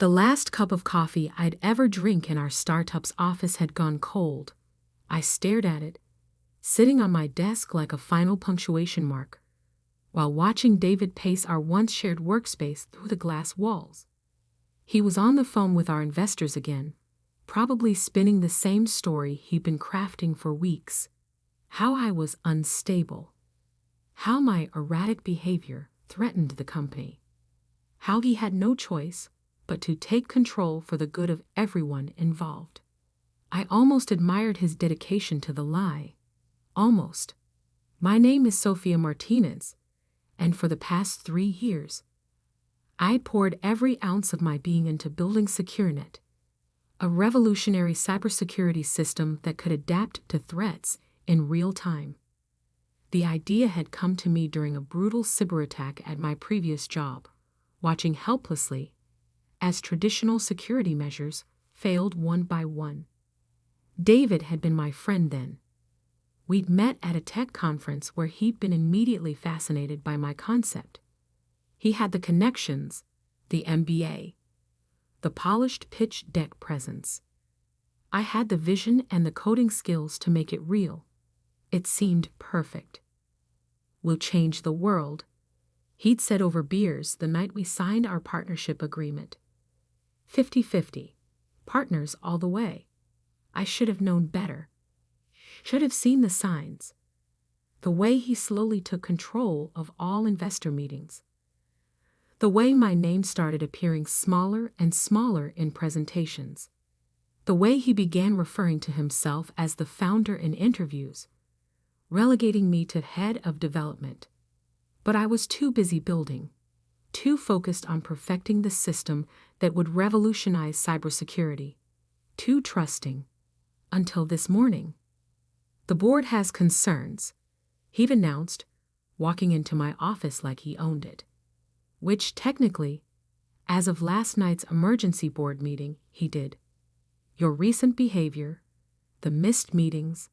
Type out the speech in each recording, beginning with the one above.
The last cup of coffee I'd ever drink in our startup's office had gone cold. I stared at it, sitting on my desk like a final punctuation mark, while watching David pace our once shared workspace through the glass walls. He was on the phone with our investors again, probably spinning the same story he'd been crafting for weeks. How I was unstable. How my erratic behavior threatened the company. How he had no choice but to take control for the good of everyone involved. I almost admired his dedication to the lie. Almost. My name is Sophia Martinez, and for the past 3 years, I'd poured every ounce of my being into building SecureNet, a revolutionary cybersecurity system that could adapt to threats in real time. The idea had come to me during a brutal cyber attack at my previous job, watching helplessly as traditional security measures failed one by one. David had been my friend then. We'd met at a tech conference where he'd been immediately fascinated by my concept. He had the connections, the MBA, the polished pitch deck presence. I had the vision and the coding skills to make it real. It seemed perfect. "We'll change the world," he'd said over beers the night we signed our partnership agreement. 50-50. Partners all the way. I should have known better. Should have seen the signs. The way he slowly took control of all investor meetings. The way my name started appearing smaller and smaller in presentations. The way he began referring to himself as the founder in interviews, relegating me to head of development. But I was too busy building, too focused on perfecting the system that would revolutionize cybersecurity, too trusting, until this morning. "The board has concerns," he'd announced, walking into my office like he owned it. Which technically, as of last night's emergency board meeting, he did. "Your recent behavior, the missed meetings,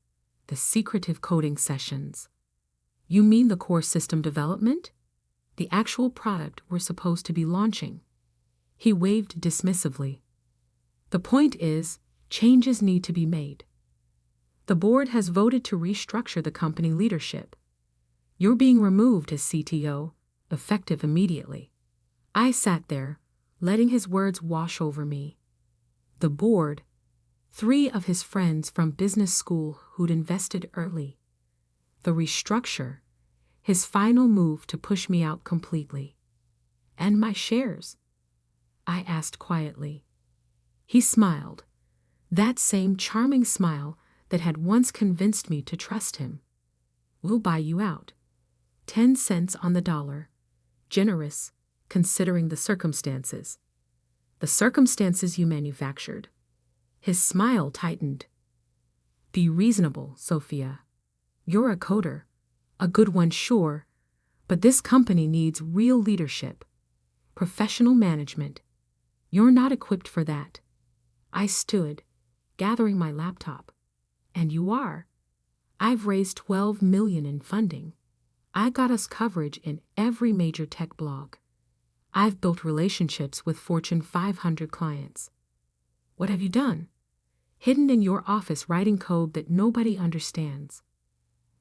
the secretive coding sessions." "You mean the core system development? The actual product we're supposed to be launching?" He waved dismissively. "The point is, changes need to be made. The board has voted to restructure the company leadership. You're being removed as CTO, effective immediately." I sat there, letting his words wash over me. The board, 3 of his friends from business school who'd invested early. The restructure, his final move to push me out completely. "And my shares?" I asked quietly. He smiled, that same charming smile that had once convinced me to trust him. "We'll buy you out. 10 cents on the dollar. Generous, considering the circumstances." "The circumstances you manufactured." His smile tightened. "Be reasonable, Sophia. You're a coder. A good one, sure. But this company needs real leadership. Professional management. You're not equipped for that." I stood, gathering my laptop. "And you are. I've raised $12 million in funding. I got us coverage in every major tech blog. I've built relationships with Fortune 500 clients." "What have you done?" "Hidden in your office writing code that nobody understands."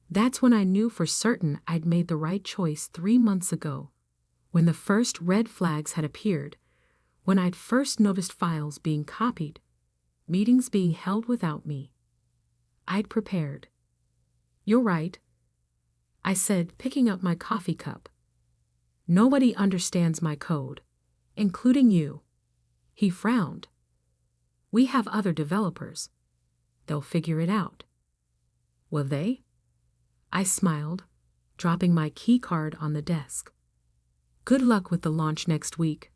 That's when I knew for certain I'd made the right choice 3 months ago, when the first red flags had appeared, when I'd first noticed files being copied, meetings being held without me. I'd prepared. "You're right," I said, picking up my coffee cup. "Nobody understands my code, including you." He frowned. "We have other developers. They'll figure it out." "Will they?" I smiled, dropping my key card on the desk. "Good luck with the launch next week.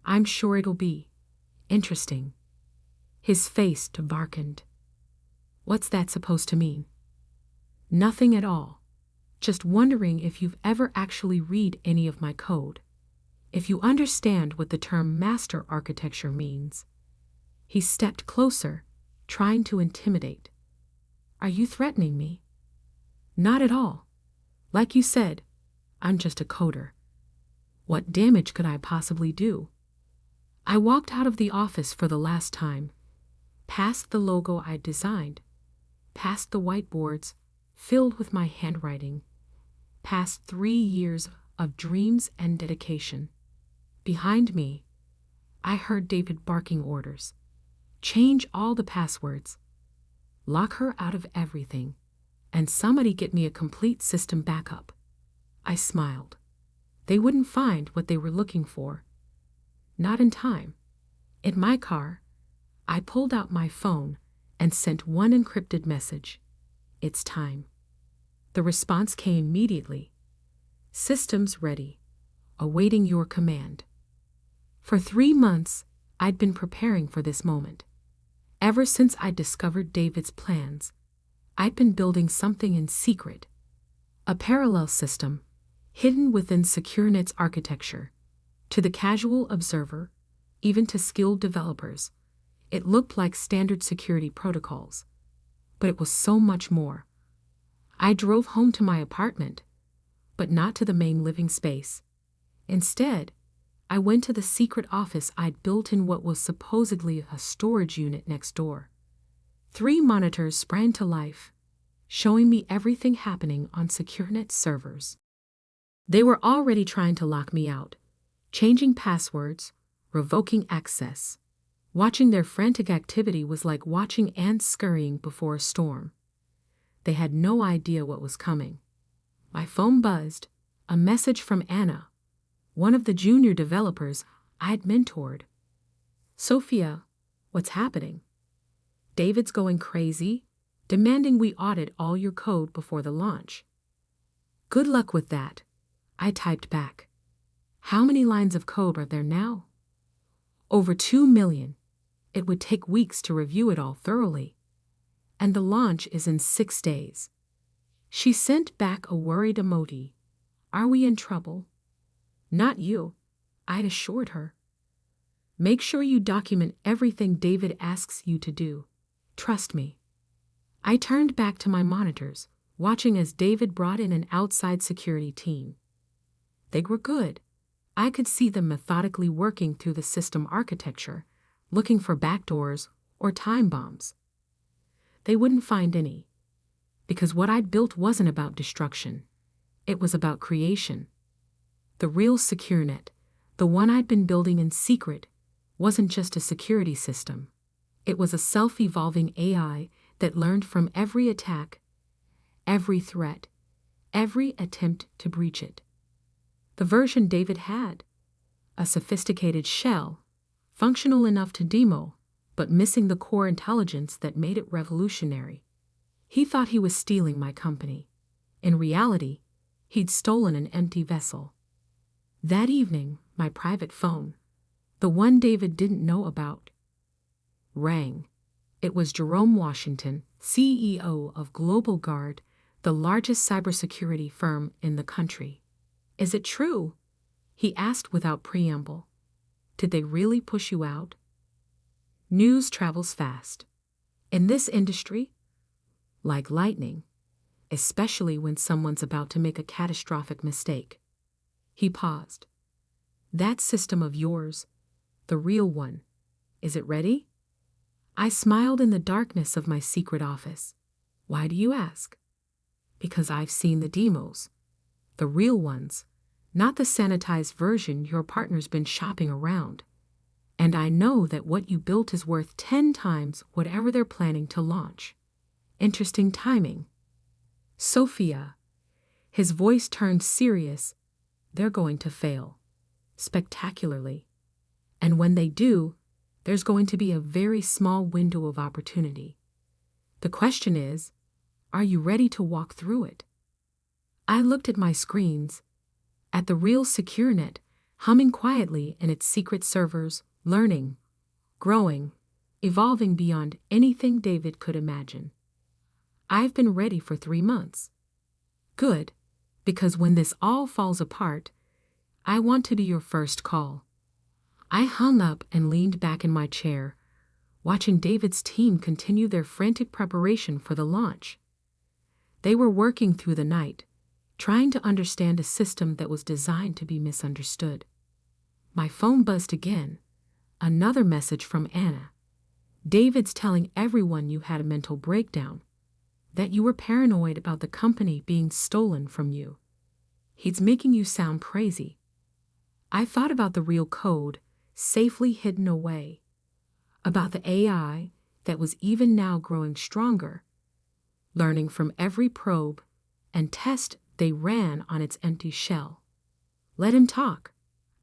I'm sure it'll be interesting." His face darkened. "What's that supposed to mean?" "Nothing at all. Just wondering if you've ever actually read any of my code. If you understand what the term master architecture means." He stepped closer, trying to intimidate. "Are you threatening me?" "Not at all. Like you said, I'm just a coder. What damage could I possibly do?" I walked out of the office for the last time, past the logo I'd designed, past the whiteboards filled with my handwriting, past 3 years of dreams and dedication. Behind me, I heard David barking orders. Change all the passwords. Lock her out of everything. And somebody get me a complete system backup. I smiled. They wouldn't find what they were looking for. Not in time. In my car, I pulled out my phone and sent one encrypted message. It's time. The response came immediately. Systems ready. Awaiting your command. For 3 months, I'd been preparing for this moment. Ever since I discovered David's plans, I'd been building something in secret. A parallel system, hidden within SecureNet's architecture. To the casual observer, even to skilled developers, it looked like standard security protocols. But it was so much more. I drove home to my apartment, but not to the main living space. Instead, I went to the secret office I'd built in what was supposedly a storage unit next door. 3 monitors sprang to life, showing me everything happening on SecureNet servers. They were already trying to lock me out, changing passwords, revoking access. Watching their frantic activity was like watching ants scurrying before a storm. They had no idea what was coming. My phone buzzed, a message from Anna, one of the junior developers I'd mentored. Sophia, what's happening? David's going crazy, demanding we audit all your code before the launch. Good luck with that, I typed back. How many lines of code are there now? Over 2 million. It would take weeks to review it all thoroughly. And the launch is in 6 days. She sent back a worried emoji. Are we in trouble? Not you, I'd assured her. Make sure you document everything David asks you to do. Trust me. I turned back to my monitors, watching as David brought in an outside security team. They were good. I could see them methodically working through the system architecture, looking for backdoors or time bombs. They wouldn't find any, because what I'd built wasn't about destruction. It was about creation. The real SecureNet, the one I'd been building in secret, wasn't just a security system. It was a self-evolving AI that learned from every attack, every threat, every attempt to breach it. The version David had, a sophisticated shell, functional enough to demo, but missing the core intelligence that made it revolutionary. He thought he was stealing my company. In reality, he'd stolen an empty vessel. That evening, my private phone, the one David didn't know about, rang. It was Jerome Washington, CEO of Global Guard, the largest cybersecurity firm in the country. Is it true? He asked without preamble. Did they really push you out? News travels fast. In this industry, like lightning, especially when someone's about to make a catastrophic mistake. He paused. That system of yours, the real one, is it ready? I smiled in the darkness of my secret office. Why do you ask? Because I've seen the demos, the real ones, not the sanitized version your partner's been shopping around. And I know that what you built is worth 10 times whatever they're planning to launch. Interesting timing. Sophia. His voice turned serious. They're going to fail. Spectacularly. And when they do, there's going to be a very small window of opportunity. The question is, are you ready to walk through it? I looked at my screens, at the real SecureNet, humming quietly in its secret servers, learning, growing, evolving beyond anything David could imagine. I've been ready for 3 months. Good, because when this all falls apart, I want to be your first call. I hung up and leaned back in my chair, watching David's team continue their frantic preparation for the launch. They were working through the night, trying to understand a system that was designed to be misunderstood. My phone buzzed again, another message from Anna. David's telling everyone you had a mental breakdown, that you were paranoid about the company being stolen from you. He's making you sound crazy. I thought about the real code, safely hidden away, about the AI that was even now growing stronger, learning from every probe and test they ran on its empty shell. Let him talk,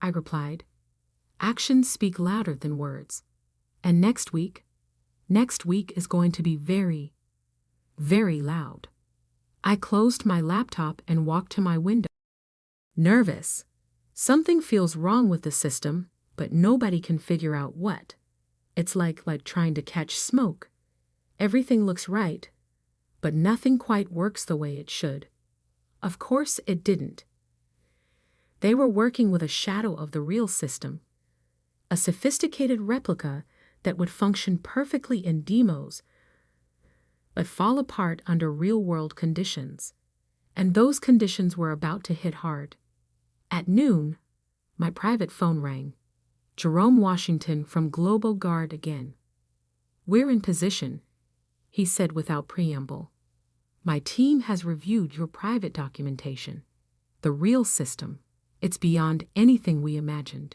I replied. Actions speak louder than words. And next week is going to be very, very loud. I closed my laptop and walked to my window. Nervous. Something feels wrong with the system, but nobody can figure out what. It's like trying to catch smoke. Everything looks right, but nothing quite works the way it should. Of course it didn't. They were working with a shadow of the real system, a sophisticated replica that would function perfectly in demos, but fall apart under real-world conditions. And those conditions were about to hit hard. At noon, my private phone rang. Jerome Washington from Global Guard again. We're in position, he said without preamble. My team has reviewed your private documentation. The real system. It's beyond anything we imagined.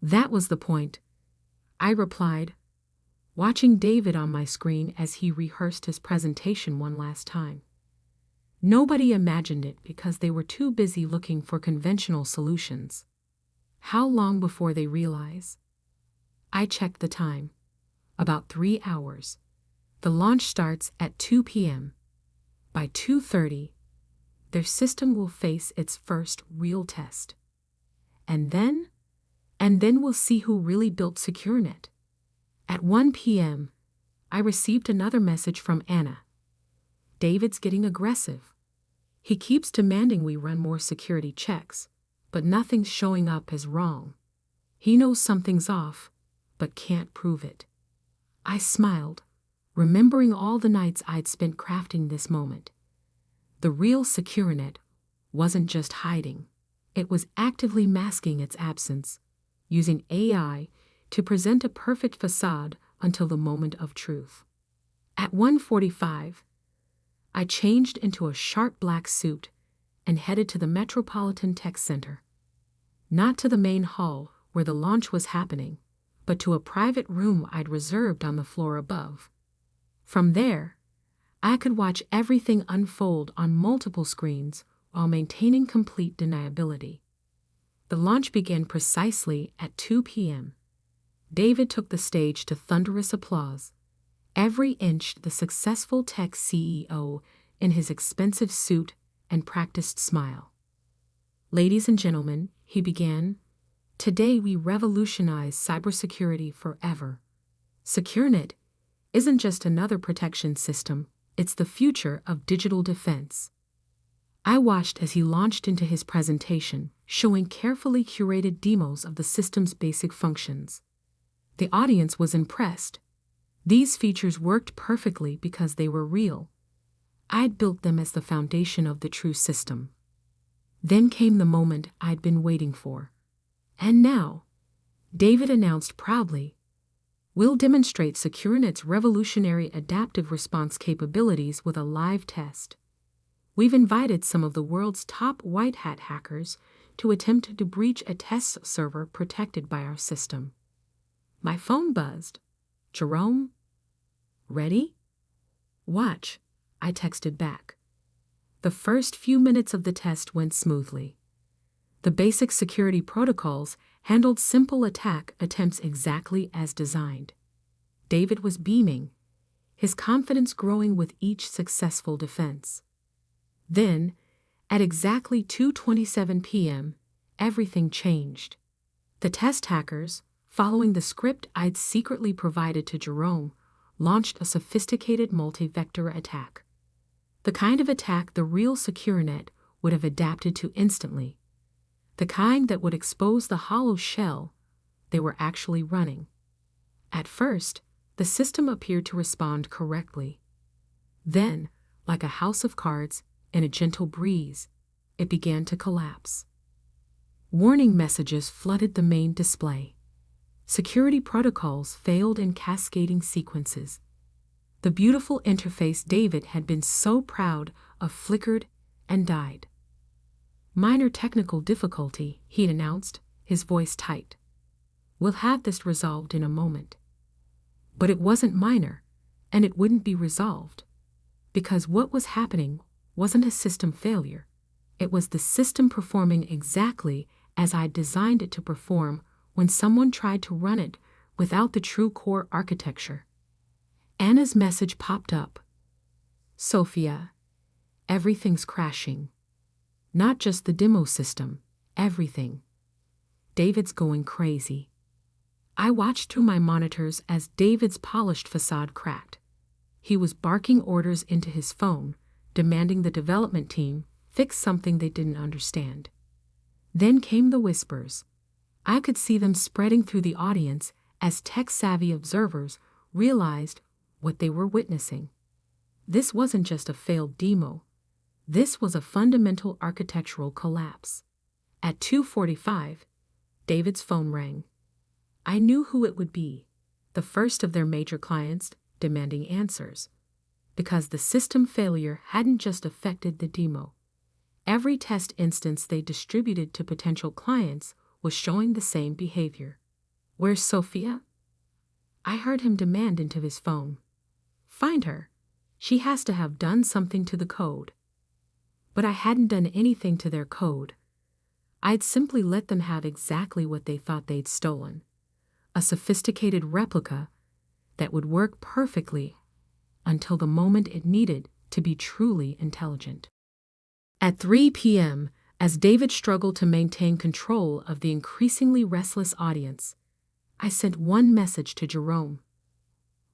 That was the point, I replied, watching David on my screen as he rehearsed his presentation one last time. Nobody imagined it because they were too busy looking for conventional solutions. How long before they realize? I checked the time. About 3 hours. The launch starts at 2 p.m. By 2:30, their system will face its first real test. And then we'll see who really built SecureNet. At 1 p.m., I received another message from Anna. David's getting aggressive. He keeps demanding we run more security checks, but nothing's showing up as wrong. He knows something's off, but can't prove it. I smiled, remembering all the nights I'd spent crafting this moment. The real SecureNet wasn't just hiding. It was actively masking its absence, using AI to present a perfect facade until the moment of truth. At 1:45, I changed into a sharp black suit and headed to the Metropolitan Tech Center. Not to the main hall where the launch was happening, but to a private room I'd reserved on the floor above. From there, I could watch everything unfold on multiple screens while maintaining complete deniability. The launch began precisely at 2 p.m. David took the stage to thunderous applause, every inch the successful tech CEO in his expensive suit and practiced smile. Ladies and gentlemen, he began, today we revolutionize cybersecurity forever. SecureNet isn't just another protection system, it's the future of digital defense. I watched as he launched into his presentation, showing carefully curated demos of the system's basic functions. The audience was impressed. These features worked perfectly because they were real. I'd built them as the foundation of the true system. Then came the moment I'd been waiting for. And now, David announced proudly, we'll demonstrate SecureNet's revolutionary adaptive response capabilities with a live test. We've invited some of the world's top white hat hackers to attempt to breach a test server protected by our system. My phone buzzed. Jerome? Ready? Watch, I texted back. The first few minutes of the test went smoothly. The basic security protocols handled simple attack attempts exactly as designed. David was beaming, his confidence growing with each successful defense. Then, at exactly 2:27 p.m., everything changed. The test hackers, following the script I'd secretly provided to Jerome, launched a sophisticated multi-vector attack. The kind of attack the real SecureNet would have adapted to instantly. The kind that would expose the hollow shell they were actually running. At first, the system appeared to respond correctly. Then, like a house of cards in a gentle breeze, it began to collapse. Warning messages flooded the main display. Security protocols failed in cascading sequences. The beautiful interface David had been so proud of flickered and died. Minor technical difficulty, he announced, his voice tight. We'll have this resolved in a moment. But it wasn't minor, and it wouldn't be resolved. Because what was happening wasn't a system failure. It was the system performing exactly as I designed it to perform when someone tried to run it without the true core architecture. Anna's message popped up. Sophia, everything's crashing. Not just the demo system, everything. David's going crazy. I watched through my monitors as David's polished facade cracked. He was barking orders into his phone, demanding the development team fix something they didn't understand. Then came the whispers. I could see them spreading through the audience as tech-savvy observers realized what they were witnessing. This wasn't just a failed demo. This was a fundamental architectural collapse. At 2:45, David's phone rang. I knew who it would be, the first of their major clients demanding answers. Because the system failure hadn't just affected the demo. Every test instance they distributed to potential clients was showing the same behavior. Where's Sophia? I heard him demand into his phone. Find her. She has to have done something to the code. But I hadn't done anything to their code. I'd simply let them have exactly what they thought they'd stolen. A sophisticated replica that would work perfectly until the moment it needed to be truly intelligent. At 3 p.m., as David struggled to maintain control of the increasingly restless audience, I sent one message to Jerome.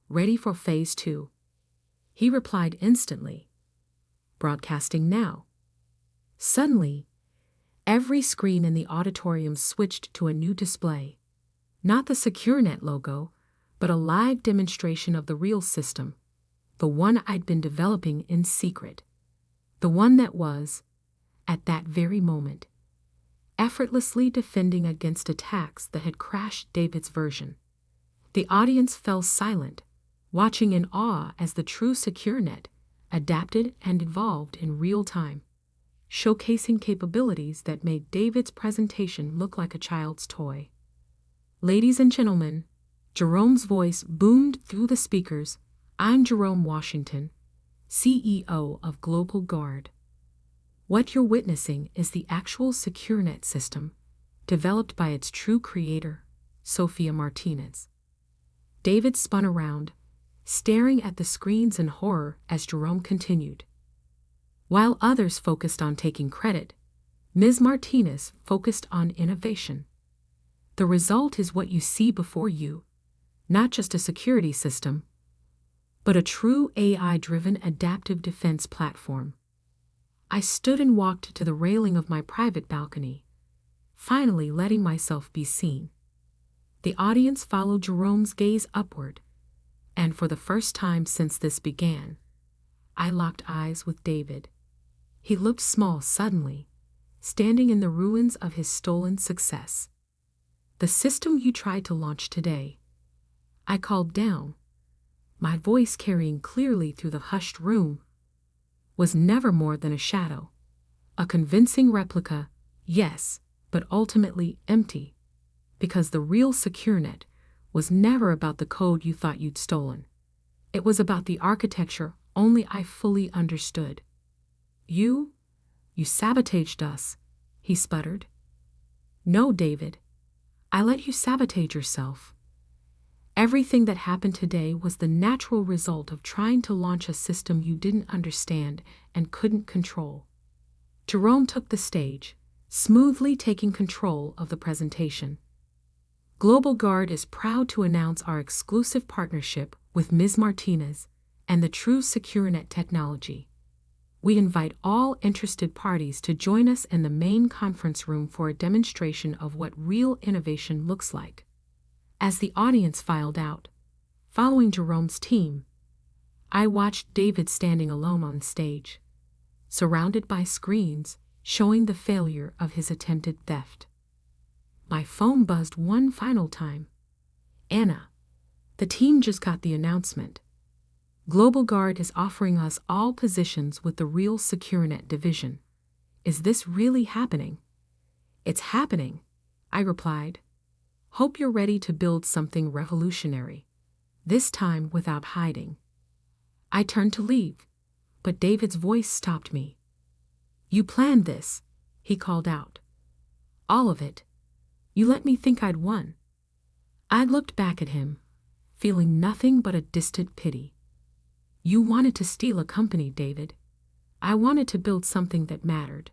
Ready for Phase 2. He replied instantly. Broadcasting now. Suddenly, every screen in the auditorium switched to a new display. Not the SecureNet logo, but a live demonstration of the real system, the one I'd been developing in secret, the one that was, at that very moment, effortlessly defending against attacks that had crashed David's version. The audience fell silent, watching in awe as the true SecureNet adapted and evolved in real time, showcasing capabilities that made David's presentation look like a child's toy. Ladies and gentlemen, Jerome's voice boomed through the speakers. I'm Jerome Washington, CEO of Global Guard. What you're witnessing is the actual SecureNet system, developed by its true creator, Sophia Martinez. David spun around, staring at the screens in horror as Jerome continued. While others focused on taking credit, Ms. Martinez focused on innovation. The result is what you see before you, not just a security system, but a true AI-driven adaptive defense platform. I stood and walked to the railing of my private balcony, finally letting myself be seen. The audience followed Jerome's gaze upward, and for the first time since this began, I locked eyes with David. He looked small suddenly, standing in the ruins of his stolen success. The system you tried to launch today, I called down, my voice carrying clearly through the hushed room, was never more than a shadow. A convincing replica, yes, but ultimately empty, because the real SecureNet was never about the code you thought you'd stolen. It was about the architecture only I fully understood. You sabotaged us, he sputtered. No, David. I let you sabotage yourself. Everything that happened today was the natural result of trying to launch a system you didn't understand and couldn't control. Jerome took the stage, smoothly taking control of the presentation. Global Guard is proud to announce our exclusive partnership with Ms. Martinez and the true SecureNet technology. We invite all interested parties to join us in the main conference room for a demonstration of what real innovation looks like. As the audience filed out, following Jerome's team, I watched David standing alone on stage, surrounded by screens showing the failure of his attempted theft. My phone buzzed one final time. Anna, the team just got the announcement. Global Guard is offering us all positions with the real SecureNet division. Is this really happening? It's happening, I replied. Hope you're ready to build something revolutionary. This time without hiding. I turned to leave, but David's voice stopped me. You planned this, he called out. All of it. You let me think I'd won. I looked back at him, feeling nothing but a distant pity. You wanted to steal a company, David. I wanted to build something that mattered.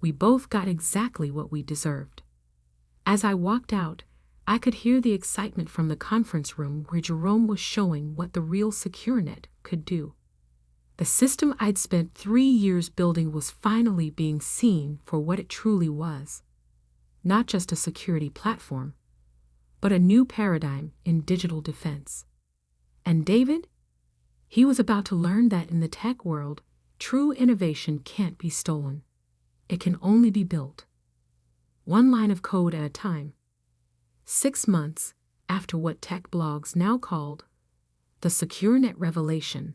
We both got exactly what we deserved. As I walked out, I could hear the excitement from the conference room where Jerome was showing what the real SecureNet could do. The system I'd spent 3 years building was finally being seen for what it truly was. Not just a security platform, but a new paradigm in digital defense. And David? He was about to learn that in the tech world, true innovation can't be stolen. It can only be built. One line of code at a time. 6 months after what tech blogs now called the SecureNet revelation,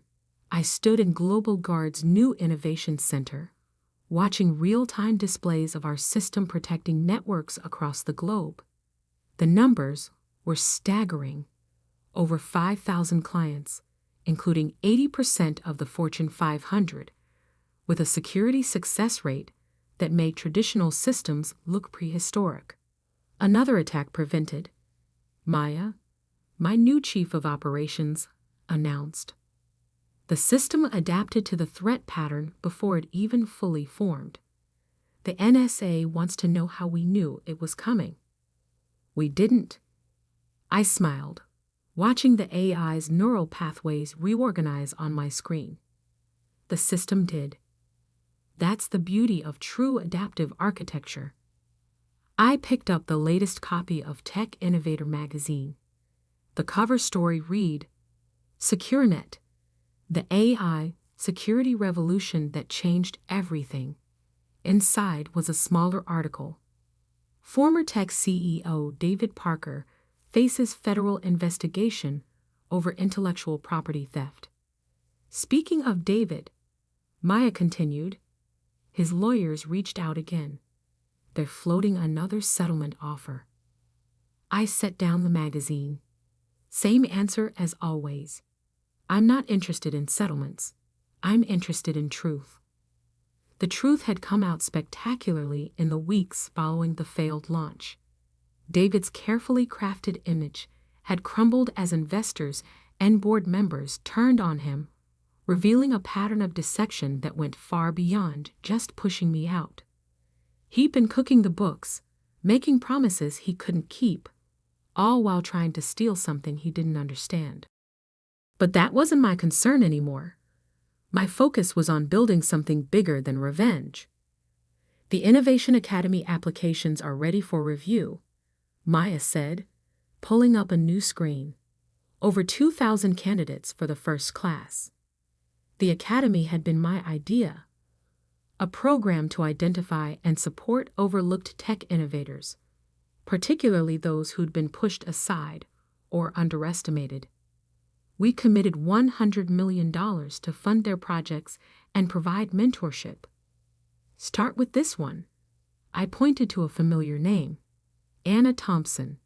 I stood in Global Guard's new innovation center, watching real-time displays of our system protecting networks across the globe. The numbers were staggering. Over 5,000 clients, including 80% of the Fortune 500, with a security success rate that made traditional systems look prehistoric. Another attack prevented. Maya, my new chief of operations, announced. The system adapted to the threat pattern before it even fully formed. The NSA wants to know how we knew it was coming. We didn't. I smiled, watching the AI's neural pathways reorganize on my screen. The system did. That's the beauty of true adaptive architecture. I picked up the latest copy of Tech Innovator magazine. The cover story read, SecureNet, the AI security revolution that changed everything. Inside was a smaller article. Former tech CEO David Parker faces federal investigation over intellectual property theft. Speaking of David, Maya continued, his lawyers reached out again. They're floating another settlement offer. I set down the magazine. Same answer as always. I'm not interested in settlements. I'm interested in truth. The truth had come out spectacularly in the weeks following the failed launch. David's carefully crafted image had crumbled as investors and board members turned on him, revealing a pattern of deception that went far beyond just pushing me out. He'd been cooking the books, making promises he couldn't keep, all while trying to steal something he didn't understand. But that wasn't my concern anymore. My focus was on building something bigger than revenge. The Innovation Academy applications are ready for review, Maya said, pulling up a new screen. Over 2,000 candidates for the first class. The Academy had been my idea. A program to identify and support overlooked tech innovators, particularly those who'd been pushed aside or underestimated. We committed $100 million to fund their projects and provide mentorship. Start with this one. I pointed to a familiar name, Anna Thompson.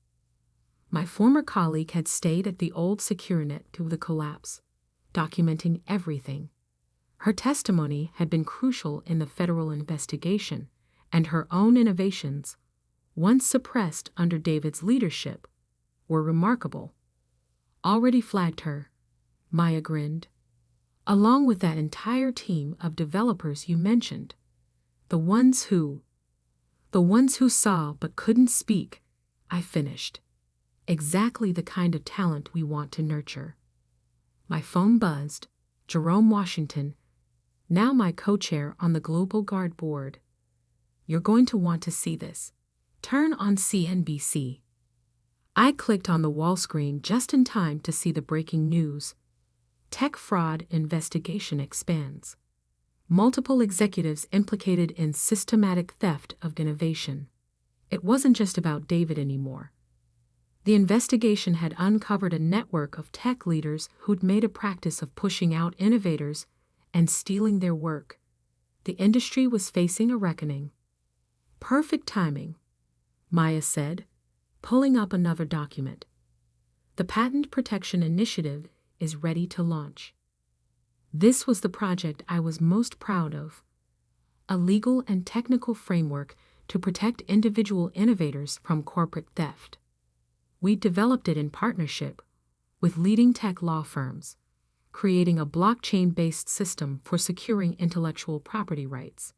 My former colleague had stayed at the old SecureNet through the collapse, documenting everything. Her testimony had been crucial in the federal investigation, and her own innovations, once suppressed under David's leadership, were remarkable. Already flagged her, Maya grinned. Along with that entire team of developers you mentioned. The ones who saw but couldn't speak, I finished. Exactly the kind of talent we want to nurture. My phone buzzed. Jerome Washington, now my co-chair on the Global Guard board. You're going to want to see this. Turn on CNBC. I clicked on the wall screen just in time to see the breaking news. Tech fraud investigation expands. Multiple executives implicated in systematic theft of innovation. It wasn't just about David anymore. The investigation had uncovered a network of tech leaders who'd made a practice of pushing out innovators and stealing their work. The industry was facing a reckoning. Perfect timing, Maya said, pulling up another document. The Patent Protection Initiative is ready to launch. This was the project I was most proud of. A legal and technical framework to protect individual innovators from corporate theft. We developed it in partnership with leading tech law firms, creating a blockchain-based system for securing intellectual property rights.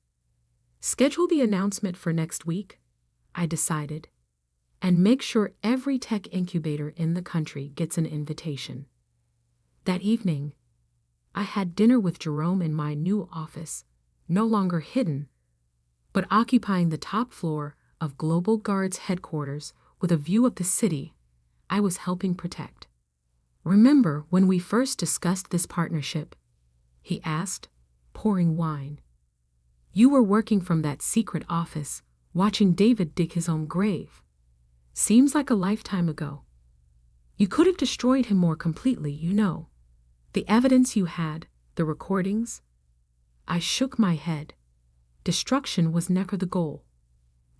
Schedule the announcement for next week, I decided, and make sure every tech incubator in the country gets an invitation. That evening, I had dinner with Jerome in my new office, no longer hidden, but occupying the top floor of Global Guard's headquarters with a view of the city I was helping protect. Remember when we first discussed this partnership? He asked, pouring wine. You were working from that secret office, watching David dig his own grave. Seems like a lifetime ago. You could have destroyed him more completely, you know. The evidence you had, the recordings. I shook my head. Destruction was never the goal.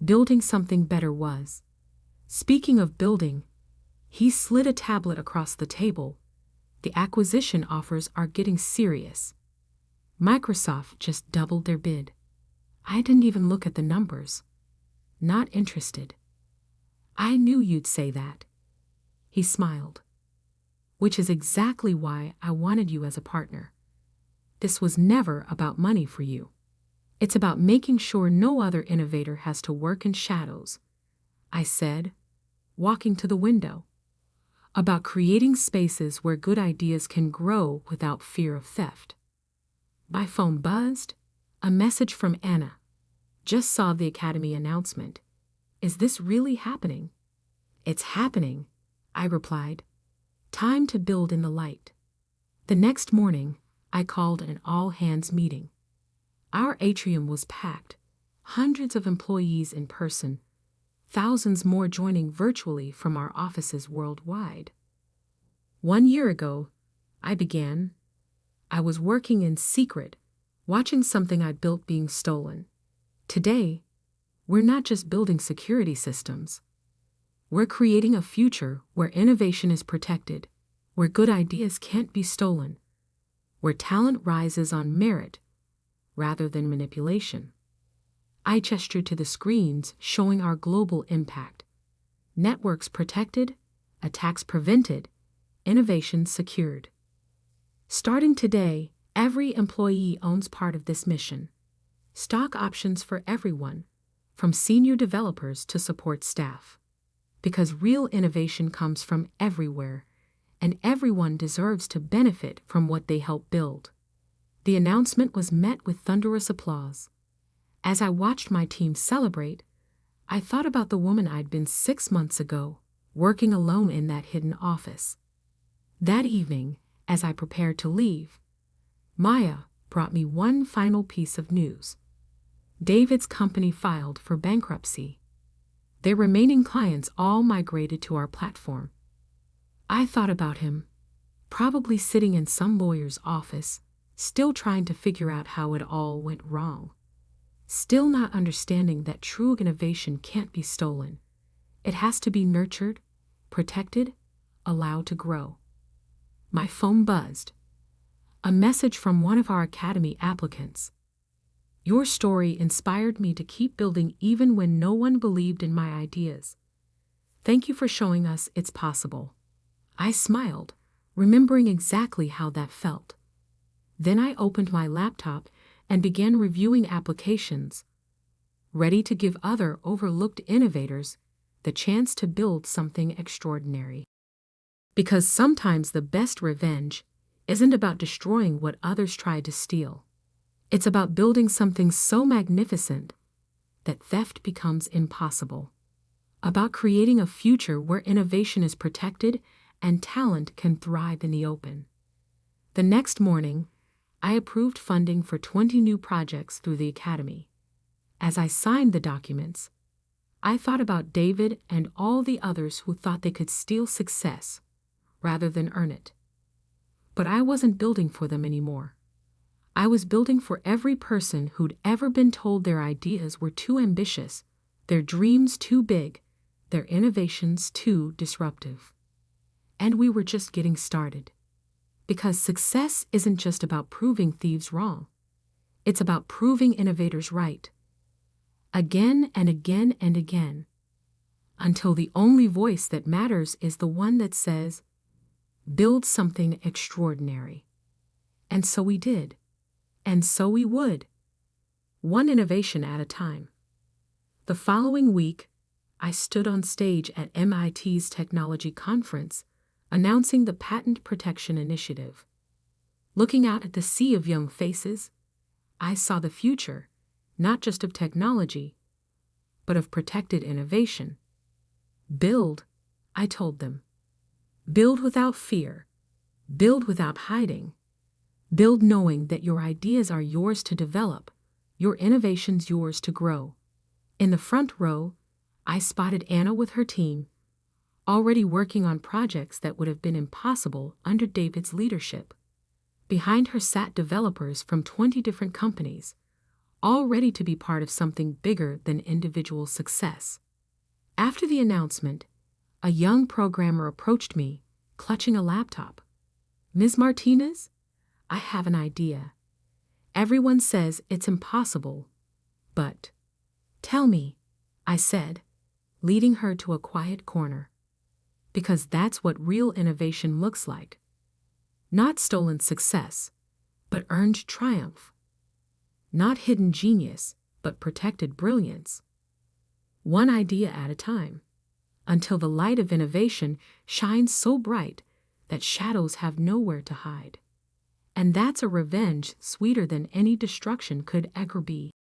Building something better was. Speaking of building, he slid a tablet across the table. The acquisition offers are getting serious. Microsoft just doubled their bid. I didn't even look at the numbers. Not interested. I knew you'd say that. He smiled. Which is exactly why I wanted you as a partner. This was never about money for you. It's about making sure no other innovator has to work in shadows, I said, walking to the window. About creating spaces where good ideas can grow without fear of theft. My phone buzzed. A message from Anna. Just saw the Academy announcement. Is this really happening? It's happening, I replied. Time to build in the light. The next morning, I called an all-hands meeting. Our atrium was packed, hundreds of employees in person, thousands more joining virtually from our offices worldwide. 1 year ago, I began. I was working in secret, watching something I'd built being stolen. Today, we're not just building security systems. We're creating a future where innovation is protected, where good ideas can't be stolen, where talent rises on merit rather than manipulation. I gestured to the screens showing our global impact. Networks protected, attacks prevented, innovation secured. Starting today, every employee owns part of this mission. Stock options for everyone, from senior developers to support staff. Because real innovation comes from everywhere, and everyone deserves to benefit from what they help build. The announcement was met with thunderous applause. As I watched my team celebrate, I thought about the woman I'd been 6 months ago, working alone in that hidden office. That evening, as I prepared to leave, Maya brought me one final piece of news. David's company filed for bankruptcy. Their remaining clients all migrated to our platform. I thought about him, probably sitting in some lawyer's office, still trying to figure out how it all went wrong. Still not understanding that true innovation can't be stolen. It has to be nurtured, protected, allowed to grow. My phone buzzed. A message from one of our Academy applicants. Your story inspired me to keep building even when no one believed in my ideas. Thank you for showing us it's possible. I smiled, remembering exactly how that felt. Then I opened my laptop and began reviewing applications, ready to give other overlooked innovators the chance to build something extraordinary. Because sometimes the best revenge isn't about destroying what others tried to steal. It's about building something so magnificent that theft becomes impossible. About creating a future where innovation is protected and talent can thrive in the open. The next morning, I approved funding for 20 new projects through the Academy. As I signed the documents, I thought about David and all the others who thought they could steal success rather than earn it. But I wasn't building for them anymore. I was building for every person who'd ever been told their ideas were too ambitious, their dreams too big, their innovations too disruptive. And we were just getting started. Because success isn't just about proving thieves wrong. It's about proving innovators right. Again and again and again. Until the only voice that matters is the one that says, build something extraordinary. And so we did. And so we would. One innovation at a time. The following week, I stood on stage at MIT's technology conference, announcing the Patent Protection Initiative. Looking out at the sea of young faces, I saw the future, not just of technology, but of protected innovation. Build, I told them. Build without fear. Build without hiding. Build knowing that your ideas are yours to develop, your innovations yours to grow. In the front row, I spotted Anna with her team, already working on projects that would have been impossible under David's leadership. Behind her sat developers from 20 different companies, all ready to be part of something bigger than individual success. After the announcement, a young programmer approached me, clutching a laptop. Ms. Martinez, I have an idea. Everyone says it's impossible, but tell me, I said, leading her to a quiet corner. Because that's what real innovation looks like. Not stolen success, but earned triumph. Not hidden genius, but protected brilliance. One idea at a time, until the light of innovation shines so bright that shadows have nowhere to hide. And that's a revenge sweeter than any destruction could ever be.